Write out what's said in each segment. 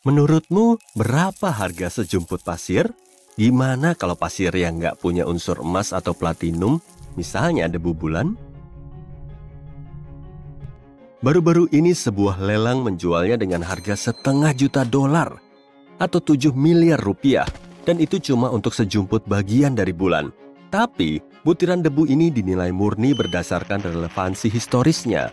Menurutmu berapa harga sejumput pasir? Gimana kalau pasir yang nggak punya unsur emas atau platinum, misalnya debu bulan? Baru-baru ini sebuah lelang menjualnya dengan harga $500.000 atau 7 miliar rupiah, dan itu cuma untuk sejumput bagian dari bulan. Tapi butiran debu ini dinilai murni berdasarkan relevansi historisnya.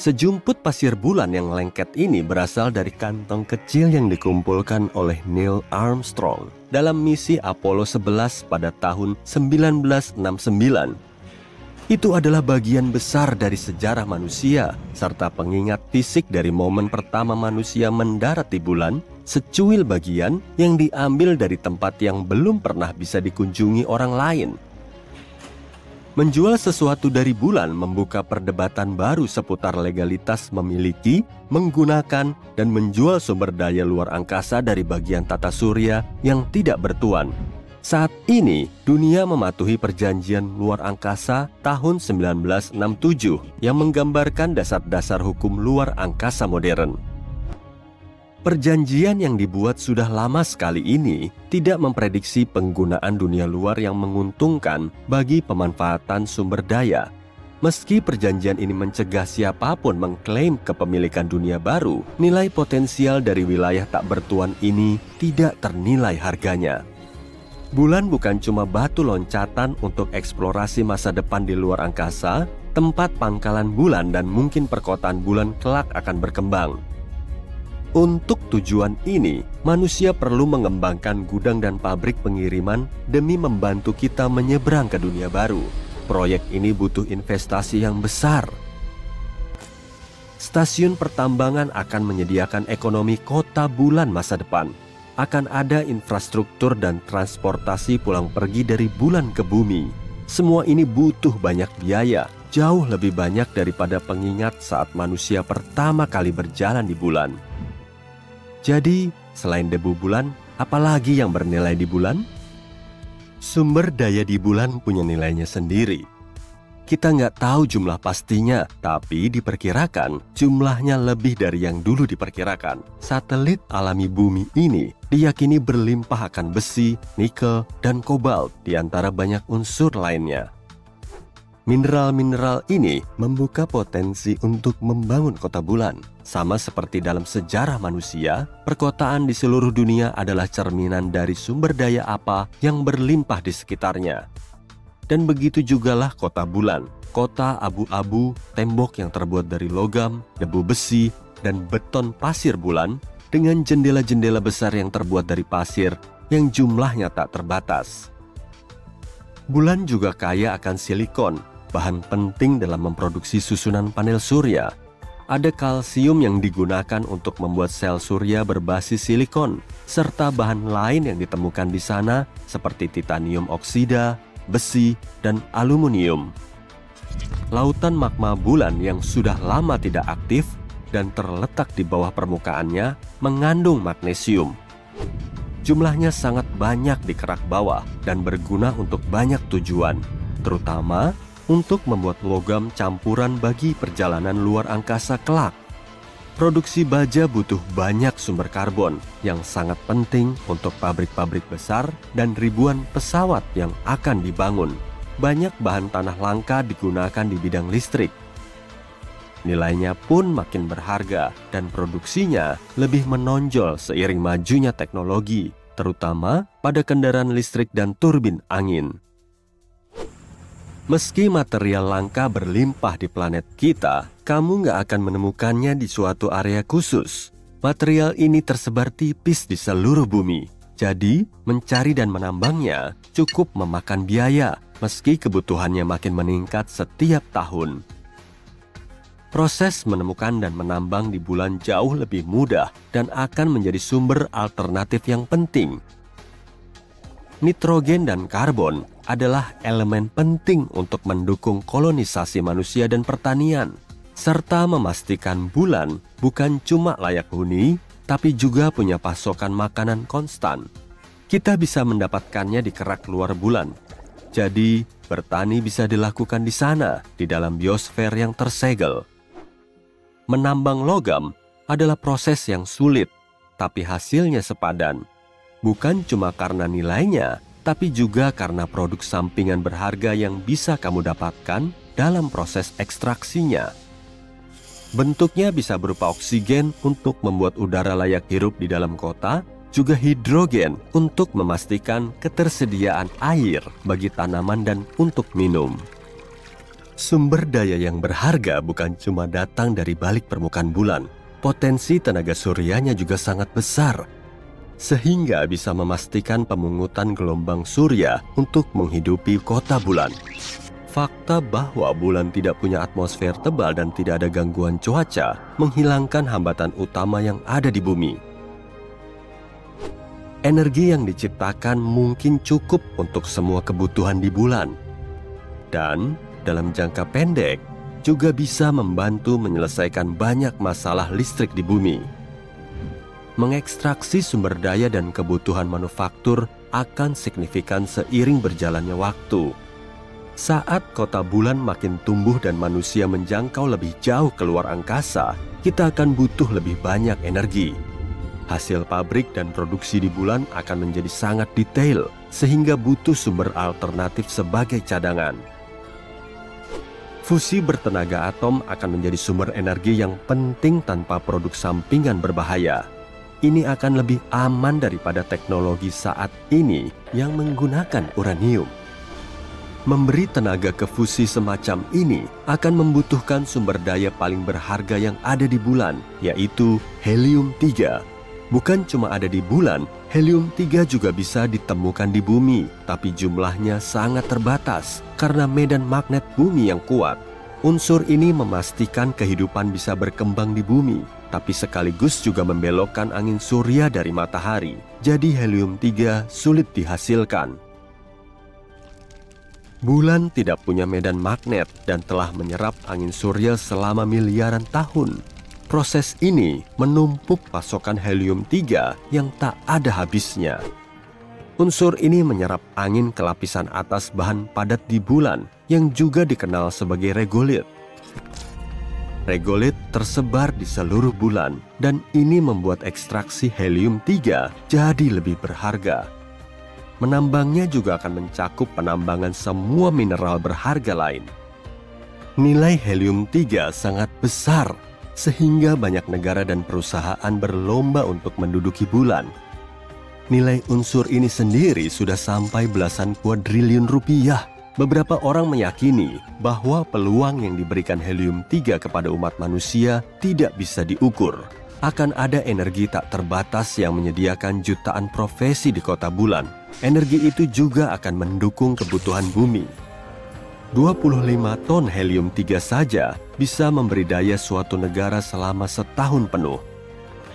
Sejumput pasir bulan yang lengket ini berasal dari kantong kecil yang dikumpulkan oleh Neil Armstrong dalam misi Apollo 11 pada tahun 1969. Itu adalah bagian besar dari sejarah manusia, serta pengingat fisik dari momen pertama manusia mendarat di bulan, secuil bagian yang diambil dari tempat yang belum pernah bisa dikunjungi orang lain. Menjual sesuatu dari bulan membuka perdebatan baru seputar legalitas memiliki, menggunakan, dan menjual sumber daya luar angkasa dari bagian tata surya yang tidak bertuan. Saat ini, dunia mematuhi perjanjian luar angkasa tahun 1967 yang menggambarkan dasar-dasar hukum luar angkasa modern. Perjanjian yang dibuat sudah lama sekali ini tidak memprediksi penggunaan dunia luar yang menguntungkan bagi pemanfaatan sumber daya. Meski perjanjian ini mencegah siapapun mengklaim kepemilikan dunia baru, nilai potensial dari wilayah tak bertuan ini tidak ternilai harganya. Bulan bukan cuma batu loncatan untuk eksplorasi masa depan di luar angkasa, tempat pangkalan bulan dan mungkin perkotaan bulan kelak akan berkembang. Untuk tujuan ini, manusia perlu mengembangkan gudang dan pabrik pengiriman demi membantu kita menyeberang ke dunia baru. Proyek ini butuh investasi yang besar. Stasiun pertambangan akan menyediakan ekonomi kota bulan masa depan. Akan ada infrastruktur dan transportasi pulang pergi dari bulan ke bumi. Semua ini butuh banyak biaya, jauh lebih banyak daripada pengingat saat manusia pertama kali berjalan di bulan. Jadi, selain debu bulan, apalagi yang bernilai di bulan? Sumber daya di bulan punya nilainya sendiri. Kita nggak tahu jumlah pastinya, tapi diperkirakan jumlahnya lebih dari yang dulu diperkirakan. Satelit alami bumi ini diyakini berlimpah akan besi, nikel, dan kobalt di antara banyak unsur lainnya. Mineral-mineral ini membuka potensi untuk membangun kota bulan. Sama seperti dalam sejarah manusia, perkotaan di seluruh dunia adalah cerminan dari sumber daya apa yang berlimpah di sekitarnya. Dan begitu jugalah kota bulan, kota abu-abu, tembok yang terbuat dari logam, debu besi, dan beton pasir bulan, dengan jendela-jendela besar yang terbuat dari pasir yang jumlahnya tak terbatas. Bulan juga kaya akan silikon, bahan penting dalam memproduksi susunan panel surya. Ada kalsium yang digunakan untuk membuat sel surya berbasis silikon, serta bahan lain yang ditemukan di sana seperti titanium oksida, besi, dan aluminium. Lautan magma bulan yang sudah lama tidak aktif dan terletak di bawah permukaannya mengandung magnesium. Jumlahnya sangat banyak di kerak bawah dan berguna untuk banyak tujuan, terutama untuk membuat logam campuran bagi perjalanan luar angkasa kelak. Produksi baja butuh banyak sumber karbon yang sangat penting untuk pabrik-pabrik besar dan ribuan pesawat yang akan dibangun. Banyak bahan tanah langka digunakan di bidang listrik. Nilainya pun makin berharga dan produksinya lebih menonjol seiring majunya teknologi, terutama pada kendaraan listrik dan turbin angin. Meski material langka berlimpah di planet kita, kamu nggak akan menemukannya di suatu area khusus. Material ini tersebar tipis di seluruh bumi. Jadi, mencari dan menambangnya cukup memakan biaya, meski kebutuhannya makin meningkat setiap tahun. Proses menemukan dan menambang di bulan jauh lebih mudah dan akan menjadi sumber alternatif yang penting. Nitrogen dan karbon adalah elemen penting untuk mendukung kolonisasi manusia dan pertanian, serta memastikan bulan bukan cuma layak huni, tapi juga punya pasokan makanan konstan. Kita bisa mendapatkannya di kerak luar bulan. Jadi, bertani bisa dilakukan di sana, di dalam biosfer yang tersegel. Menambang logam adalah proses yang sulit, tapi hasilnya sepadan. Bukan cuma karena nilainya, tapi juga karena produk sampingan berharga yang bisa kamu dapatkan dalam proses ekstraksinya. Bentuknya bisa berupa oksigen untuk membuat udara layak hirup di dalam kota, juga hidrogen untuk memastikan ketersediaan air bagi tanaman dan untuk minum. Sumber daya yang berharga bukan cuma datang dari balik permukaan bulan. Potensi tenaga suryanya juga sangat besar, sehingga bisa memastikan pemungutan gelombang surya untuk menghidupi kota bulan. Fakta bahwa bulan tidak punya atmosfer tebal dan tidak ada gangguan cuaca menghilangkan hambatan utama yang ada di bumi. Energi yang diciptakan mungkin cukup untuk semua kebutuhan di bulan, dan dalam jangka pendek juga bisa membantu menyelesaikan banyak masalah listrik di bumi. Mengekstraksi sumber daya dan kebutuhan manufaktur akan signifikan seiring berjalannya waktu. Saat kota bulan makin tumbuh dan manusia menjangkau lebih jauh keluar angkasa, kita akan butuh lebih banyak energi. Hasil pabrik dan produksi di bulan akan menjadi sangat detail, sehingga butuh sumber alternatif sebagai cadangan. Fusi bertenaga atom akan menjadi sumber energi yang penting tanpa produk sampingan berbahaya. Ini akan lebih aman daripada teknologi saat ini yang menggunakan uranium. Memberi tenaga ke fusi semacam ini akan membutuhkan sumber daya paling berharga yang ada di bulan, yaitu helium-3. Bukan cuma ada di bulan, helium-3 juga bisa ditemukan di bumi, tapi jumlahnya sangat terbatas karena medan magnet bumi yang kuat. Unsur ini memastikan kehidupan bisa berkembang di bumi, tapi sekaligus juga membelokkan angin surya dari matahari. Jadi helium-3 sulit dihasilkan. Bulan tidak punya medan magnet dan telah menyerap angin surya selama miliaran tahun. Proses ini menumpuk pasokan helium-3 yang tak ada habisnya. Unsur ini menyerap angin ke lapisan atas bahan padat di bulan yang juga dikenal sebagai regolit. Regolit tersebar di seluruh bulan dan ini membuat ekstraksi helium-3 jadi lebih berharga. Menambangnya juga akan mencakup penambangan semua mineral berharga lain. Nilai helium-3 sangat besar, sehingga banyak negara dan perusahaan berlomba untuk menduduki bulan. Nilai unsur ini sendiri sudah sampai belasan kuadriliun rupiah. Beberapa orang meyakini bahwa peluang yang diberikan helium-3 kepada umat manusia tidak bisa diukur. Akan ada energi tak terbatas yang menyediakan jutaan profesi di kota bulan. Energi itu juga akan mendukung kebutuhan bumi. 25 ton helium-3 saja bisa memberi daya suatu negara selama setahun penuh.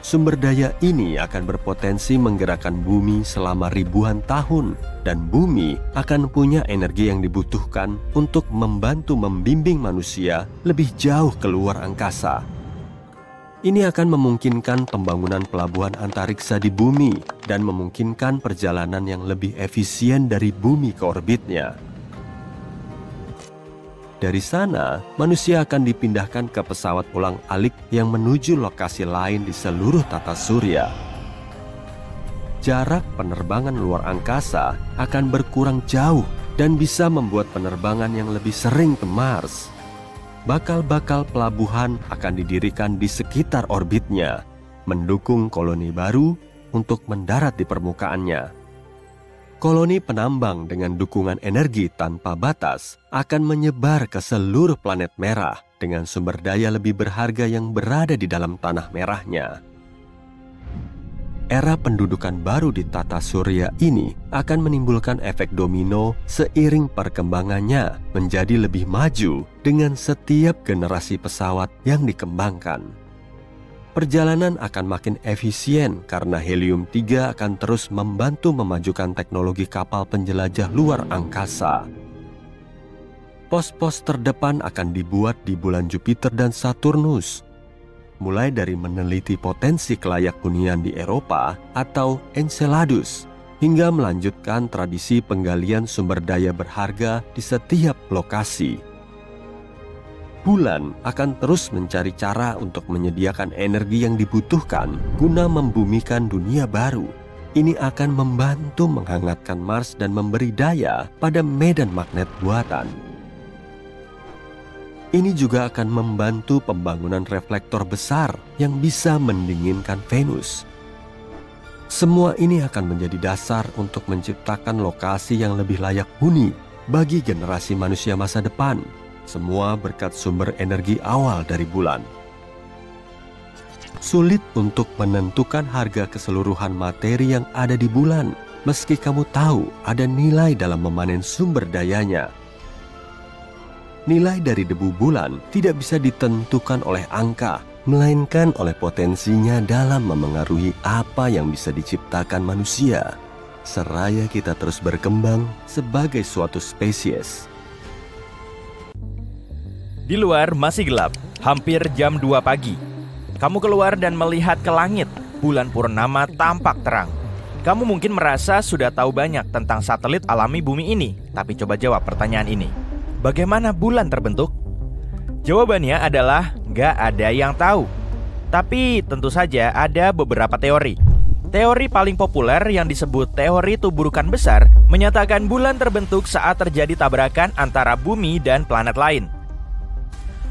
Sumber daya ini akan berpotensi menggerakkan bumi selama ribuan tahun, dan bumi akan punya energi yang dibutuhkan untuk membantu membimbing manusia lebih jauh keluar angkasa. Ini akan memungkinkan pembangunan pelabuhan antariksa di bumi dan memungkinkan perjalanan yang lebih efisien dari bumi ke orbitnya. Dari sana, manusia akan dipindahkan ke pesawat ulang-alik yang menuju lokasi lain di seluruh tata surya. Jarak penerbangan luar angkasa akan berkurang jauh dan bisa membuat penerbangan yang lebih sering ke Mars. Bakal-bakal pelabuhan akan didirikan di sekitar orbitnya, mendukung koloni baru untuk mendarat di permukaannya. Koloni penambang dengan dukungan energi tanpa batas akan menyebar ke seluruh planet merah dengan sumber daya lebih berharga yang berada di dalam tanah merahnya. Era pendudukan baru di tata surya ini akan menimbulkan efek domino seiring perkembangannya menjadi lebih maju dengan setiap generasi pesawat yang dikembangkan. Perjalanan akan makin efisien karena helium-3 akan terus membantu memajukan teknologi kapal penjelajah luar angkasa. Pos-pos terdepan akan dibuat di bulan Jupiter dan Saturnus, mulai dari meneliti potensi kelayak hunian di Eropa atau Enceladus, hingga melanjutkan tradisi penggalian sumber daya berharga di setiap lokasi. bulan akan terus mencari cara untuk menyediakan energi yang dibutuhkan guna membumikan dunia baru. Ini akan membantu menghangatkan Mars dan memberi daya pada medan magnet buatan. Ini juga akan membantu pembangunan reflektor besar yang bisa mendinginkan Venus. Semua ini akan menjadi dasar untuk menciptakan lokasi yang lebih layak huni bagi generasi manusia masa depan. Semua berkat sumber energi awal dari bulan. Sulit untuk menentukan harga keseluruhan materi yang ada di bulan, meski kamu tahu ada nilai dalam memanen sumber dayanya. Nilai dari debu bulan tidak bisa ditentukan oleh angka, melainkan oleh potensinya dalam memengaruhi apa yang bisa diciptakan manusia, seraya kita terus berkembang sebagai suatu spesies. Di luar masih gelap, hampir jam 2 pagi. Kamu keluar dan melihat ke langit, bulan purnama tampak terang. Kamu mungkin merasa sudah tahu banyak tentang satelit alami bumi ini, tapi coba jawab pertanyaan ini. Bagaimana bulan terbentuk? Jawabannya adalah nggak ada yang tahu. Tapi tentu saja ada beberapa teori. Teori paling populer yang disebut teori tuburukan besar menyatakan bulan terbentuk saat terjadi tabrakan antara bumi dan planet lain.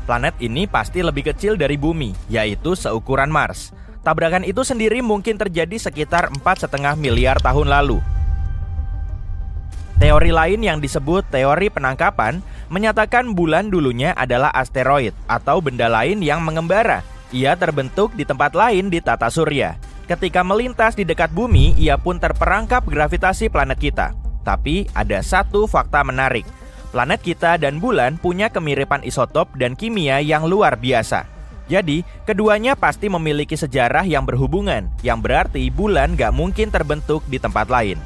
Planet ini pasti lebih kecil dari bumi, yaitu seukuran Mars. Tabrakan itu sendiri mungkin terjadi sekitar 4,5 miliar tahun lalu. Teori lain yang disebut teori penangkapan menyatakan bulan dulunya adalah asteroid atau benda lain yang mengembara. Ia terbentuk di tempat lain di tata surya. Ketika melintas di dekat bumi, ia pun terperangkap gravitasi planet kita. Tapi ada satu fakta menarik. Planet kita dan bulan punya kemiripan isotop dan kimia yang luar biasa. Jadi, keduanya pasti memiliki sejarah yang berhubungan, yang berarti bulan gak mungkin terbentuk di tempat lain.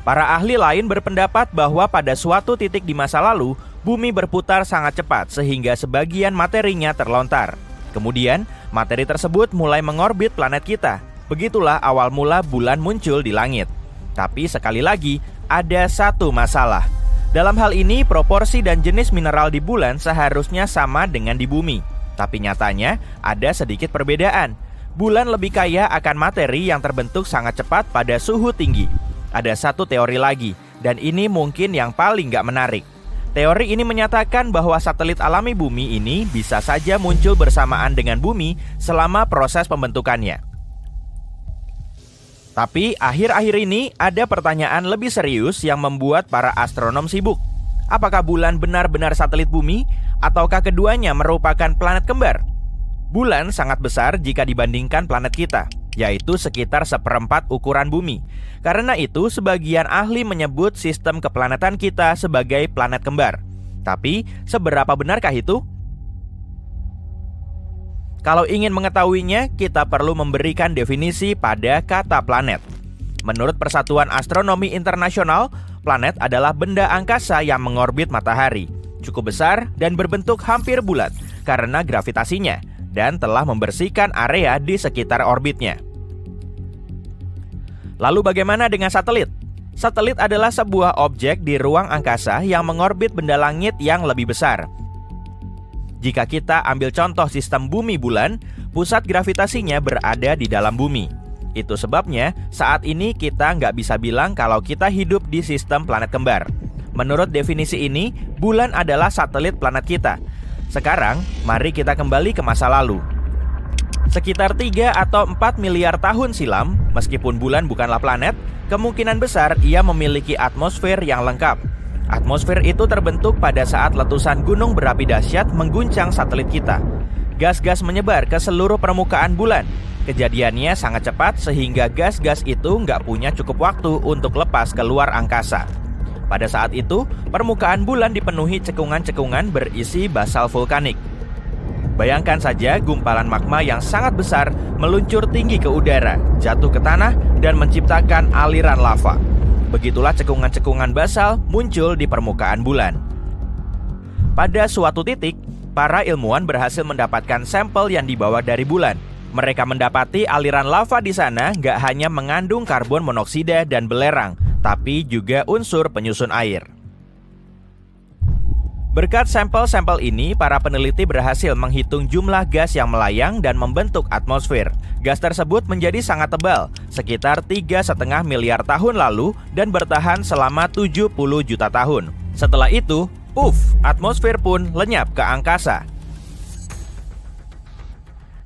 Para ahli lain berpendapat bahwa pada suatu titik di masa lalu, bumi berputar sangat cepat sehingga sebagian materinya terlontar. Kemudian, materi tersebut mulai mengorbit planet kita. Begitulah awal mula bulan muncul di langit. Tapi sekali lagi, ada satu masalah. Dalam hal ini, proporsi dan jenis mineral di bulan seharusnya sama dengan di bumi. Tapi nyatanya, ada sedikit perbedaan. Bulan lebih kaya akan materi yang terbentuk sangat cepat pada suhu tinggi. Ada satu teori lagi, dan ini mungkin yang paling gak menarik. Teori ini menyatakan bahwa satelit alami bumi ini bisa saja muncul bersamaan dengan bumi selama proses pembentukannya. Tapi akhir-akhir ini ada pertanyaan lebih serius yang membuat para astronom sibuk. Apakah bulan benar-benar satelit bumi ataukah keduanya merupakan planet kembar? Bulan sangat besar jika dibandingkan planet kita, yaitu sekitar 1/4 ukuran bumi. Karena itu sebagian ahli menyebut sistem keplanetan kita sebagai planet kembar. Tapi seberapa benarkah itu? Kalau ingin mengetahuinya, kita perlu memberikan definisi pada kata planet. Menurut Persatuan Astronomi Internasional, planet adalah benda angkasa yang mengorbit matahari, cukup besar dan berbentuk hampir bulat karena gravitasinya, dan telah membersihkan area di sekitar orbitnya. Lalu bagaimana dengan satelit? Satelit adalah sebuah objek di ruang angkasa yang mengorbit benda langit yang lebih besar. Jika kita ambil contoh sistem bumi bulan, pusat gravitasinya berada di dalam bumi. Itu sebabnya saat ini kita nggak bisa bilang kalau kita hidup di sistem planet kembar. Menurut definisi ini, bulan adalah satelit planet kita. Sekarang, mari kita kembali ke masa lalu. Sekitar 3 atau 4 miliar tahun silam, meskipun bulan bukanlah planet, kemungkinan besar ia memiliki atmosfer yang lengkap. Atmosfer itu terbentuk pada saat letusan gunung berapi dahsyat mengguncang satelit kita. Gas-gas menyebar ke seluruh permukaan bulan. Kejadiannya sangat cepat sehingga gas-gas itu nggak punya cukup waktu untuk lepas keluar angkasa. Pada saat itu, permukaan bulan dipenuhi cekungan-cekungan berisi basal vulkanik. Bayangkan saja gumpalan magma yang sangat besar meluncur tinggi ke udara, jatuh ke tanah, dan menciptakan aliran lava. Begitulah cekungan-cekungan basal muncul di permukaan bulan. Pada suatu titik, para ilmuwan berhasil mendapatkan sampel yang dibawa dari bulan. Mereka mendapati aliran lava di sana nggak hanya mengandung karbon monoksida dan belerang, tapi juga unsur penyusun air. Berkat sampel-sampel ini, para peneliti berhasil menghitung jumlah gas yang melayang dan membentuk atmosfer. Gas tersebut menjadi sangat tebal, sekitar 3,5 miliar tahun lalu dan bertahan selama 70 juta tahun. Setelah itu, atmosfer pun lenyap ke angkasa.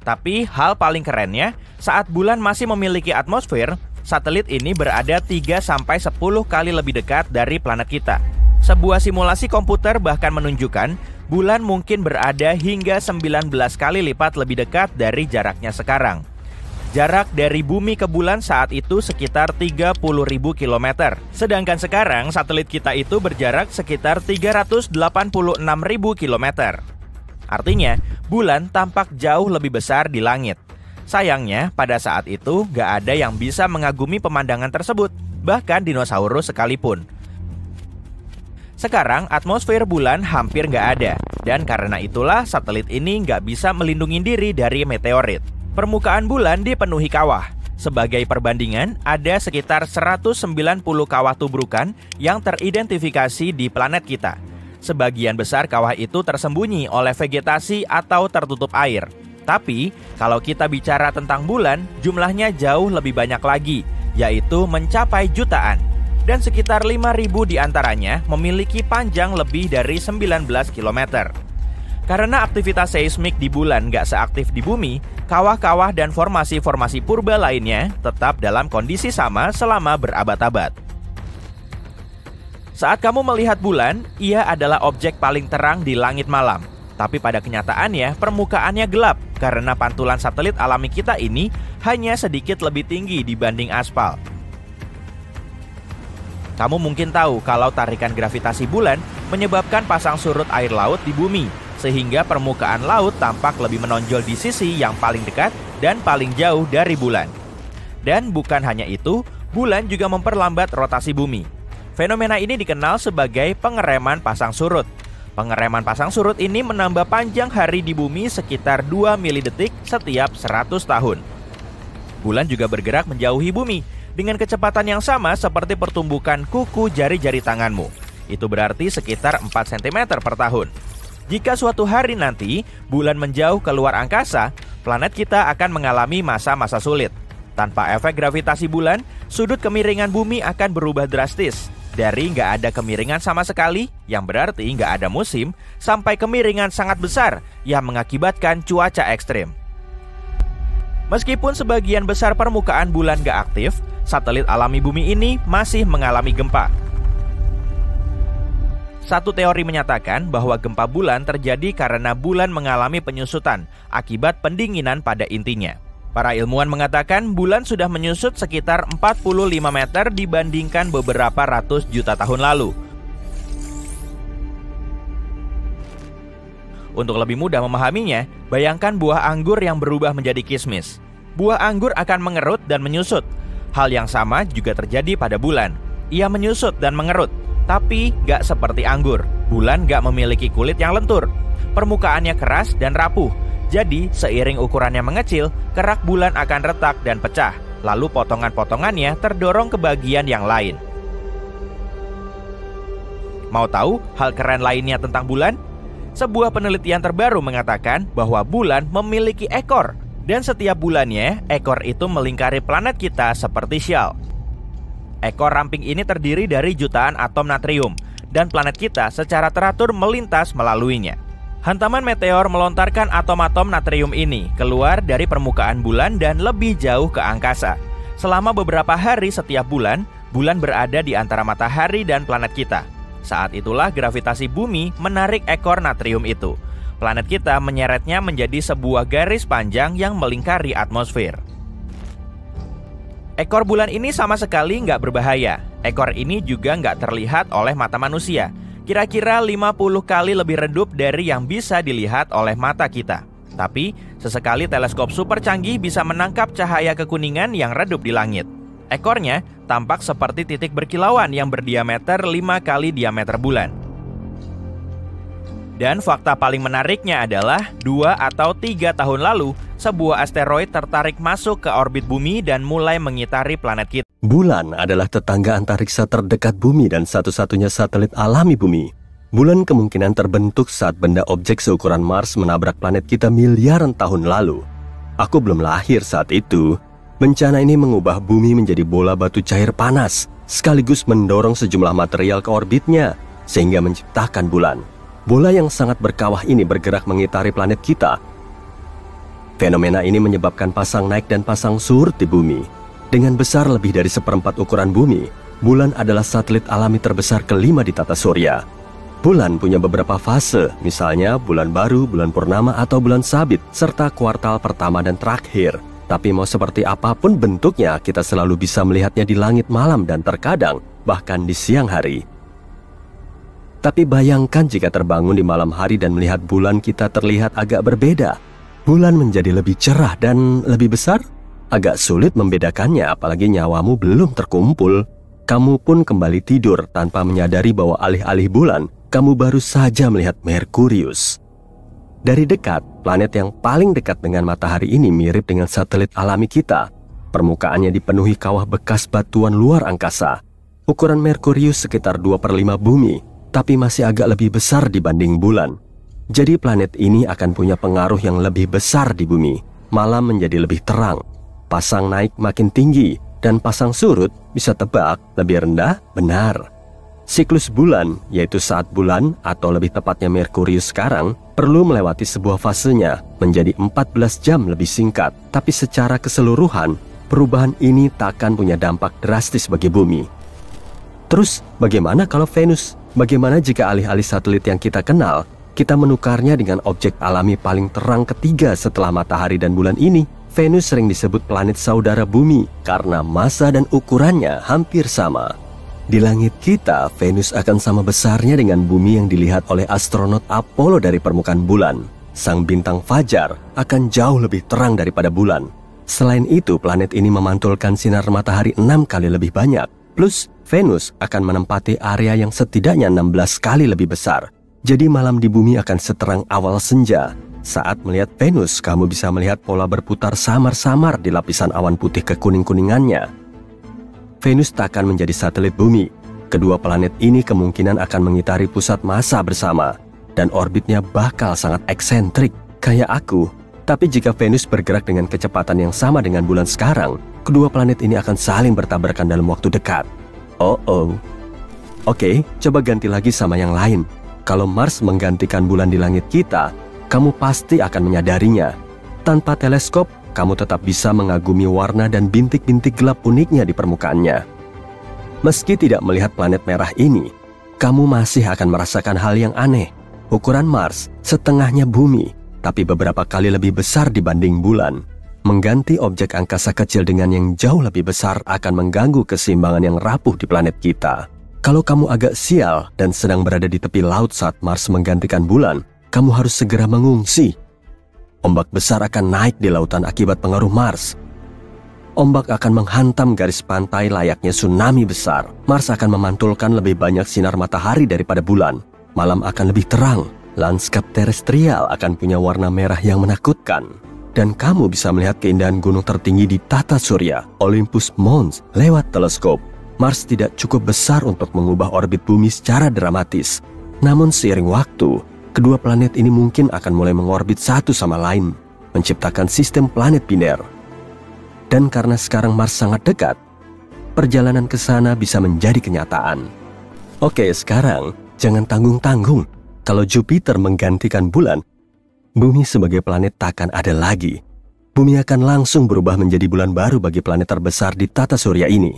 Tapi hal paling kerennya, saat bulan masih memiliki atmosfer, satelit ini berada 3-10 kali lebih dekat dari planet kita. Sebuah simulasi komputer bahkan menunjukkan bulan mungkin berada hingga 19 kali lipat lebih dekat dari jaraknya sekarang. Jarak dari bumi ke bulan saat itu sekitar 30.000 km. Sedangkan sekarang satelit kita itu berjarak sekitar 386.000 km. Artinya, bulan tampak jauh lebih besar di langit. Sayangnya, pada saat itu gak ada yang bisa mengagumi pemandangan tersebut, bahkan dinosaurus sekalipun. Sekarang atmosfer bulan hampir nggak ada, dan karena itulah satelit ini nggak bisa melindungi diri dari meteorit. Permukaan bulan dipenuhi kawah. Sebagai perbandingan, ada sekitar 190 kawah tubrukan yang teridentifikasi di planet kita. Sebagian besar kawah itu tersembunyi oleh vegetasi atau tertutup air. Tapi, kalau kita bicara tentang bulan, jumlahnya jauh lebih banyak lagi, yaitu mencapai jutaan. Dan sekitar 5.000 diantaranya memiliki panjang lebih dari 19 km. Karena aktivitas seismik di bulan nggak seaktif di bumi, kawah-kawah dan formasi-formasi purba lainnya tetap dalam kondisi sama selama berabad-abad. Saat kamu melihat bulan, ia adalah objek paling terang di langit malam. Tapi pada kenyataannya, permukaannya gelap karena pantulan satelit alami kita ini hanya sedikit lebih tinggi dibanding aspal. Kamu mungkin tahu kalau tarikan gravitasi bulan menyebabkan pasang surut air laut di bumi, sehingga permukaan laut tampak lebih menonjol di sisi yang paling dekat dan paling jauh dari bulan. Dan bukan hanya itu, bulan juga memperlambat rotasi bumi. Fenomena ini dikenal sebagai pengereman pasang surut. Pengereman pasang surut ini menambah panjang hari di bumi sekitar 2 milidetik setiap 100 tahun. Bulan juga bergerak menjauhi bumi dengan kecepatan yang sama seperti pertumbukan kuku jari-jari tanganmu. Itu berarti sekitar 4 cm per tahun. Jika suatu hari nanti bulan menjauh keluar angkasa, planet kita akan mengalami masa-masa sulit. Tanpa efek gravitasi bulan, sudut kemiringan bumi akan berubah drastis. Dari nggak ada kemiringan sama sekali, yang berarti nggak ada musim, sampai kemiringan sangat besar yang mengakibatkan cuaca ekstrim. Meskipun sebagian besar permukaan bulan nggak aktif, satelit alami bumi ini masih mengalami gempa. Satu teori menyatakan bahwa gempa bulan terjadi karena bulan mengalami penyusutan akibat pendinginan pada intinya. Para ilmuwan mengatakan bulan sudah menyusut sekitar 45 meter dibandingkan beberapa ratus juta tahun lalu. Untuk lebih mudah memahaminya, bayangkan buah anggur yang berubah menjadi kismis. Buah anggur akan mengerut dan menyusut. Hal yang sama juga terjadi pada bulan. Ia menyusut dan mengerut, tapi gak seperti anggur. Bulan gak memiliki kulit yang lentur. Permukaannya keras dan rapuh. Jadi, seiring ukurannya mengecil, kerak bulan akan retak dan pecah. Lalu potongan-potongannya terdorong ke bagian yang lain. Mau tahu hal keren lainnya tentang bulan? Sebuah penelitian terbaru mengatakan bahwa bulan memiliki ekor. Dan setiap bulannya, ekor itu melingkari planet kita seperti syal. Ekor ramping ini terdiri dari jutaan atom natrium, dan planet kita secara teratur melintas melaluinya. Hantaman meteor melontarkan atom-atom natrium ini keluar dari permukaan bulan dan lebih jauh ke angkasa. Selama beberapa hari setiap bulan, bulan berada di antara matahari dan planet kita. Saat itulah gravitasi bumi menarik ekor natrium itu. Planet kita menyeretnya menjadi sebuah garis panjang yang melingkari atmosfer. Ekor bulan ini sama sekali nggak berbahaya. Ekor ini juga nggak terlihat oleh mata manusia. Kira-kira 50 kali lebih redup dari yang bisa dilihat oleh mata kita. Tapi, sesekali teleskop super canggih bisa menangkap cahaya kekuningan yang redup di langit. Ekornya tampak seperti titik berkilauan yang berdiameter 5 kali diameter bulan. Dan fakta paling menariknya adalah 2 atau 3 tahun lalu, sebuah asteroid tertarik masuk ke orbit bumi dan mulai mengitari planet kita. Bulan adalah tetangga antariksa terdekat bumi dan satu-satunya satelit alami bumi. Bulan kemungkinan terbentuk saat benda objek seukuran Mars menabrak planet kita miliaran tahun lalu. Aku belum lahir saat itu. Bencana ini mengubah bumi menjadi bola batu cair panas, sekaligus mendorong sejumlah material ke orbitnya, sehingga menciptakan bulan. Bola yang sangat berkawah ini bergerak mengitari planet kita. Fenomena ini menyebabkan pasang naik dan pasang surut di bumi. Dengan besar lebih dari 1/4 ukuran bumi, bulan adalah satelit alami terbesar kelima di tata surya. Bulan punya beberapa fase, misalnya bulan baru, bulan purnama, atau bulan sabit, serta kuartal pertama dan terakhir. Tapi mau seperti apapun bentuknya, kita selalu bisa melihatnya di langit malam dan terkadang bahkan di siang hari. Tapi bayangkan jika terbangun di malam hari dan melihat bulan kita terlihat agak berbeda. Bulan menjadi lebih cerah dan lebih besar? Agak sulit membedakannya, apalagi nyawamu belum terkumpul. Kamu pun kembali tidur tanpa menyadari bahwa alih-alih bulan, kamu baru saja melihat Merkurius. Dari dekat, planet yang paling dekat dengan matahari ini mirip dengan satelit alami kita. Permukaannya dipenuhi kawah bekas batuan luar angkasa. Ukuran Merkurius sekitar 2/5 bumi, tapi masih agak lebih besar dibanding bulan. Jadi planet ini akan punya pengaruh yang lebih besar di bumi. Malam menjadi lebih terang, pasang naik makin tinggi, dan pasang surut bisa tebak lebih rendah, benar. Siklus bulan, yaitu saat bulan atau lebih tepatnya Merkurius sekarang, perlu melewati sebuah fasenya menjadi 14 jam lebih singkat. Tapi secara keseluruhan, perubahan ini takkan punya dampak drastis bagi bumi. Terus, bagaimana kalau Venus? Bagaimana jika alih-alih satelit yang kita kenal, kita menukarnya dengan objek alami paling terang ketiga setelah matahari dan bulan ini? Venus sering disebut planet saudara bumi karena massa dan ukurannya hampir sama. Di langit kita, Venus akan sama besarnya dengan bumi yang dilihat oleh astronot Apollo dari permukaan bulan. Sang bintang fajar akan jauh lebih terang daripada bulan. Selain itu, planet ini memantulkan sinar matahari 6 kali lebih banyak. Plus, Venus akan menempati area yang setidaknya 16 kali lebih besar. Jadi malam di bumi akan seterang awal senja. Saat melihat Venus, kamu bisa melihat pola berputar samar-samar di lapisan awan putih kekuning-kuningannya. Venus tak akan menjadi satelit bumi. Kedua planet ini kemungkinan akan mengitari pusat massa bersama, dan orbitnya bakal sangat eksentrik, kayak aku. Tapi jika Venus bergerak dengan kecepatan yang sama dengan bulan sekarang, kedua planet ini akan saling bertabrakan dalam waktu dekat. Oke, coba ganti lagi sama yang lain. Kalau Mars menggantikan bulan di langit kita, kamu pasti akan menyadarinya. Tanpa teleskop, kamu tetap bisa mengagumi warna dan bintik-bintik gelap uniknya di permukaannya. Meski tidak melihat planet merah ini, kamu masih akan merasakan hal yang aneh. Ukuran Mars setengahnya bumi, tapi beberapa kali lebih besar dibanding bulan. Mengganti objek angkasa kecil dengan yang jauh lebih besar akan mengganggu keseimbangan yang rapuh di planet kita. Kalau kamu agak sial dan sedang berada di tepi laut saat Mars menggantikan bulan, kamu harus segera mengungsi. Ombak besar akan naik di lautan akibat pengaruh Mars. Ombak akan menghantam garis pantai layaknya tsunami besar. Mars akan memantulkan lebih banyak sinar matahari daripada bulan. Malam akan lebih terang. Lanskap terestrial akan punya warna merah yang menakutkan. Dan kamu bisa melihat keindahan gunung tertinggi di tata surya, Olympus Mons, lewat teleskop. Mars tidak cukup besar untuk mengubah orbit bumi secara dramatis. Namun seiring waktu, kedua planet ini mungkin akan mulai mengorbit satu sama lain, menciptakan sistem planet biner. Dan karena sekarang Mars sangat dekat, perjalanan ke sana bisa menjadi kenyataan. Oke, sekarang jangan tanggung-tanggung. Kalau Jupiter menggantikan bulan, bumi sebagai planet takkan ada lagi. Bumi akan langsung berubah menjadi bulan baru bagi planet terbesar di tata surya ini.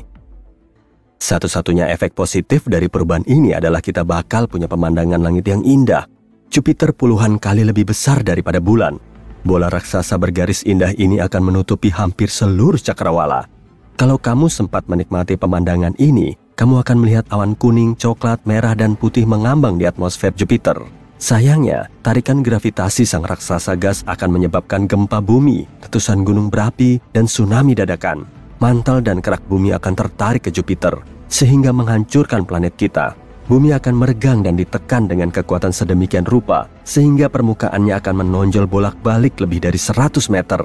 Satu-satunya efek positif dari perubahan ini adalah kita bakal punya pemandangan langit yang indah. Jupiter puluhan kali lebih besar daripada bulan. Bola raksasa bergaris indah ini akan menutupi hampir seluruh cakrawala. Kalau kamu sempat menikmati pemandangan ini, kamu akan melihat awan kuning, coklat, merah, dan putih mengambang di atmosfer Jupiter. Sayangnya, tarikan gravitasi sang raksasa gas akan menyebabkan gempa bumi, letusan gunung berapi, dan tsunami dadakan. Mantel dan kerak bumi akan tertarik ke Jupiter, sehingga menghancurkan planet kita. Bumi akan meregang dan ditekan dengan kekuatan sedemikian rupa, sehingga permukaannya akan menonjol bolak-balik lebih dari 100 meter.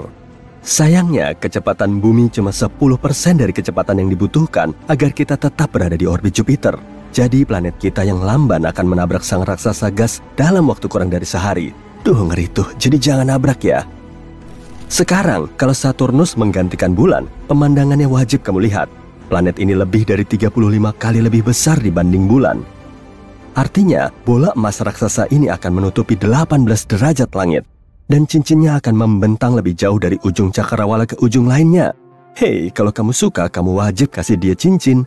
Sayangnya, kecepatan bumi cuma 10% dari kecepatan yang dibutuhkan agar kita tetap berada di orbit Jupiter. Jadi planet kita yang lamban akan menabrak sang raksasa gas dalam waktu kurang dari sehari. Duh, ngeri tuh, jadi jangan nabrak ya. Sekarang, kalau Saturnus menggantikan bulan, pemandangannya wajib kamu lihat. Planet ini lebih dari 35 kali lebih besar dibanding bulan. Artinya, bola emas raksasa ini akan menutupi 18 derajat langit. Dan cincinnya akan membentang lebih jauh dari ujung cakrawala ke ujung lainnya. Hei, kalau kamu suka, kamu wajib kasih dia cincin.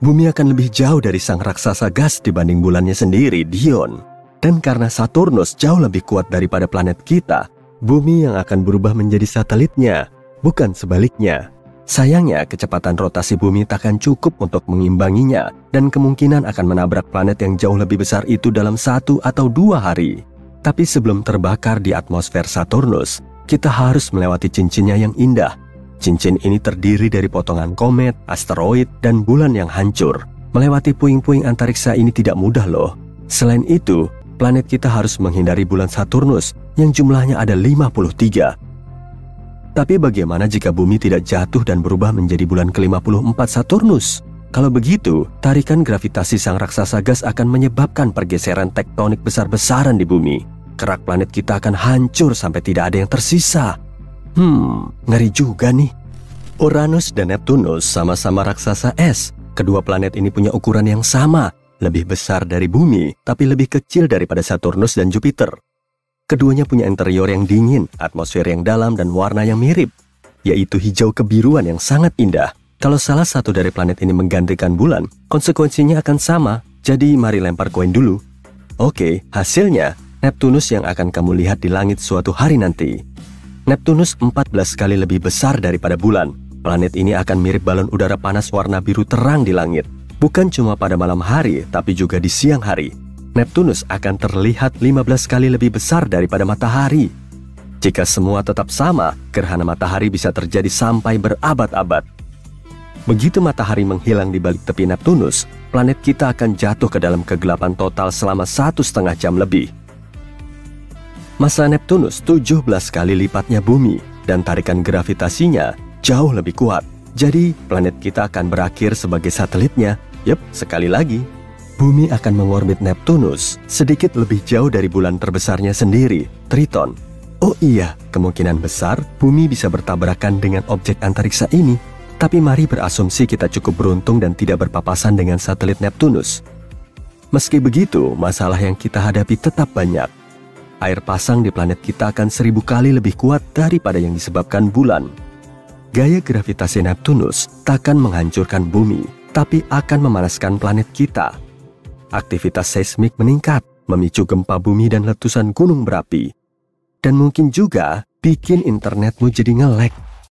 Bumi akan lebih jauh dari sang raksasa gas dibanding bulannya sendiri, Dion. Dan karena Saturnus jauh lebih kuat daripada planet kita, Bumi yang akan berubah menjadi satelitnya, bukan sebaliknya. Sayangnya, kecepatan rotasi Bumi takkan cukup untuk mengimbanginya, dan kemungkinan akan menabrak planet yang jauh lebih besar itu dalam 1 atau 2 hari. Tapi sebelum terbakar di atmosfer Saturnus, kita harus melewati cincinnya yang indah. Cincin ini terdiri dari potongan komet, asteroid, dan bulan yang hancur. Melewati puing-puing antariksa ini tidak mudah loh. Selain itu, planet kita harus menghindari bulan Saturnus yang jumlahnya ada 53. Tapi bagaimana jika bumi tidak jatuh dan berubah menjadi bulan ke-54 Saturnus? Kalau begitu, tarikan gravitasi sang raksasa gas akan menyebabkan pergeseran tektonik besar-besaran di bumi. Kerak planet kita akan hancur sampai tidak ada yang tersisa. Ngeri juga nih. Uranus dan Neptunus sama-sama raksasa es. Kedua planet ini punya ukuran yang sama, lebih besar dari bumi, tapi lebih kecil daripada Saturnus dan Jupiter. Keduanya punya interior yang dingin, atmosfer yang dalam, dan warna yang mirip, yaitu hijau kebiruan yang sangat indah. Kalau salah satu dari planet ini menggantikan bulan, konsekuensinya akan sama. Jadi mari lempar koin dulu. Oke, hasilnya Neptunus yang akan kamu lihat di langit suatu hari nanti. Neptunus 14 kali lebih besar daripada bulan. Planet ini akan mirip balon udara panas warna biru terang di langit. Bukan cuma pada malam hari, tapi juga di siang hari. Neptunus akan terlihat 15 kali lebih besar daripada matahari. Jika semua tetap sama, gerhana matahari bisa terjadi sampai berabad-abad. Begitu matahari menghilang di balik tepi Neptunus, planet kita akan jatuh ke dalam kegelapan total selama 1,5 jam lebih. Massa Neptunus 17 kali lipatnya bumi, dan tarikan gravitasinya jauh lebih kuat. Jadi, planet kita akan berakhir sebagai satelitnya. Yep, sekali lagi. Bumi akan mengorbit Neptunus sedikit lebih jauh dari bulan terbesarnya sendiri, Triton. Oh iya, kemungkinan besar bumi bisa bertabrakan dengan objek antariksa ini. Tapi mari berasumsi kita cukup beruntung dan tidak berpapasan dengan satelit Neptunus. Meski begitu, masalah yang kita hadapi tetap banyak. Air pasang di planet kita akan 1000 kali lebih kuat daripada yang disebabkan bulan. Gaya gravitasi Neptunus takkan menghancurkan bumi, tapi akan memanaskan planet kita. Aktivitas seismik meningkat, memicu gempa bumi dan letusan gunung berapi. Dan mungkin juga bikin internetmu jadi nge-lag.